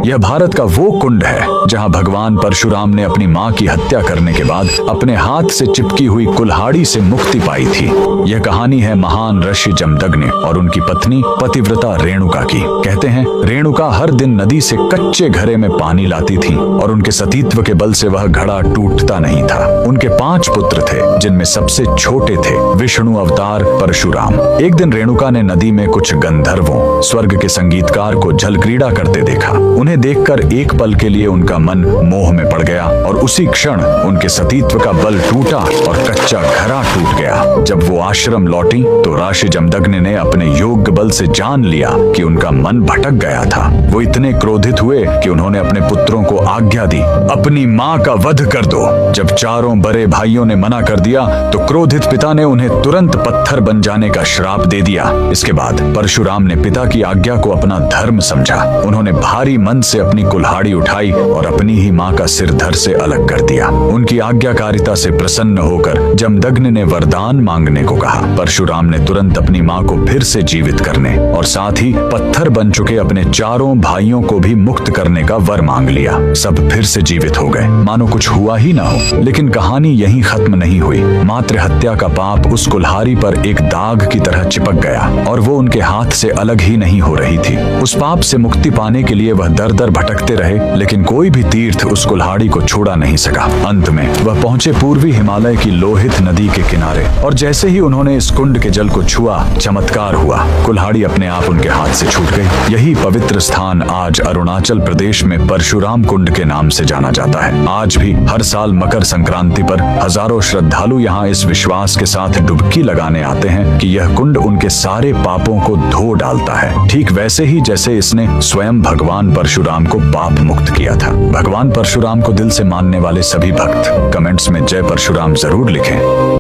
यह भारत का वो कुंड है जहां भगवान परशुराम ने अपनी मां की हत्या करने के बाद अपने हाथ से चिपकी हुई कुल्हाड़ी से मुक्ति पाई थी। यह कहानी है महान ऋषि जमदग्नि और उनकी पत्नी पतिव्रता रेणुका की। कहते हैं रेणुका हर दिन नदी से कच्चे घड़े में पानी लाती थी और उनके सतीत्व के बल से वह घड़ा टूटता नहीं था। उनके 5 पुत्र थे जिनमें सबसे छोटे थे विष्णु अवतार परशुराम। एक दिन रेणुका ने नदी में कुछ गंधर्वों स्वर्ग के संगीतकार को जल क्रीड़ा करते देखा। उन्हें देखकर एक पल के लिए उनका मन मोह में पड़ गया और उसी क्षण उनके सतीत्व का बल टूटा और कच्चा घड़ा टूट गया। जब वो आश्रम लौटी तो ऋषि जमदग्नि ने अपने योग्य बल से जान लिया कि उनका मन भटक गया था। वो इतने क्रोधित हुए कि उन्होंने अपने पुत्रों को आज्ञा दी, अपनी मां का वध कर दो। जब चारों बड़े भाइयों ने मना कर दिया तो क्रोधित पिता ने उन्हें तुरंत पत्थर बन जाने का श्राप दे दिया। इसके बाद परशुराम ने पिता की आज्ञा को अपना धर्म समझा। उन्होंने भारी मन से अपनी कुल्हाड़ी उठाई और अपनी ही मां का सिर धड़ से अलग कर दिया। उनकी आज्ञाकारिता से प्रसन्न होकर जमदग्नि ने वरदान मांगने को कहा। परशुराम ने तुरंत अपनी मां को फिर से जीवित करने और साथ ही पत्थर बन चुके अपने चारों भाइयों को भी मुक्त करने का वर मांग लिया। सब फिर से जीवित हो गए, मानो कुछ हुआ ही ना हो। लेकिन कहानी यहीं खत्म नहीं हुई। मातृ हत्या का पाप उस कुल्हाड़ी पर एक दाग की तरह चिपक गया और वो उनके हाथ से अलग ही नहीं हो रही थी। उस पाप से मुक्ति पाने के लिए वह दर दर भटकते रहे, लेकिन कोई भी तीर्थ उस कुल्हाड़ी को छोड़ा नहीं सका। अंत में वह पहुंचे पूर्वी हिमालय की लोहित नदी के किनारे और जैसे ही उन्होंने इस कुंड के जल को छुआ, चमत्कार हुआ। कुल्हाड़ी अपने आप उनके हाथ से छूट गई। यही पवित्र स्थान आज अरुणाचल प्रदेश में परशुराम कुंड के नाम से जाना जाता है। आज भी हर साल मकर संक्रांति पर हजारों श्रद्धालु यहाँ इस विश्वास के साथ डुबकी लगाने आते हैं कि यह कुंड उनके सारे पापों को धो डालता है, ठीक वैसे ही जैसे इसने स्वयं भगवान परशुराम को पाप मुक्त किया था। भगवान परशुराम को दिल से मानने वाले सभी भक्त कमेंट्स में जय परशुराम जरूर लिखें।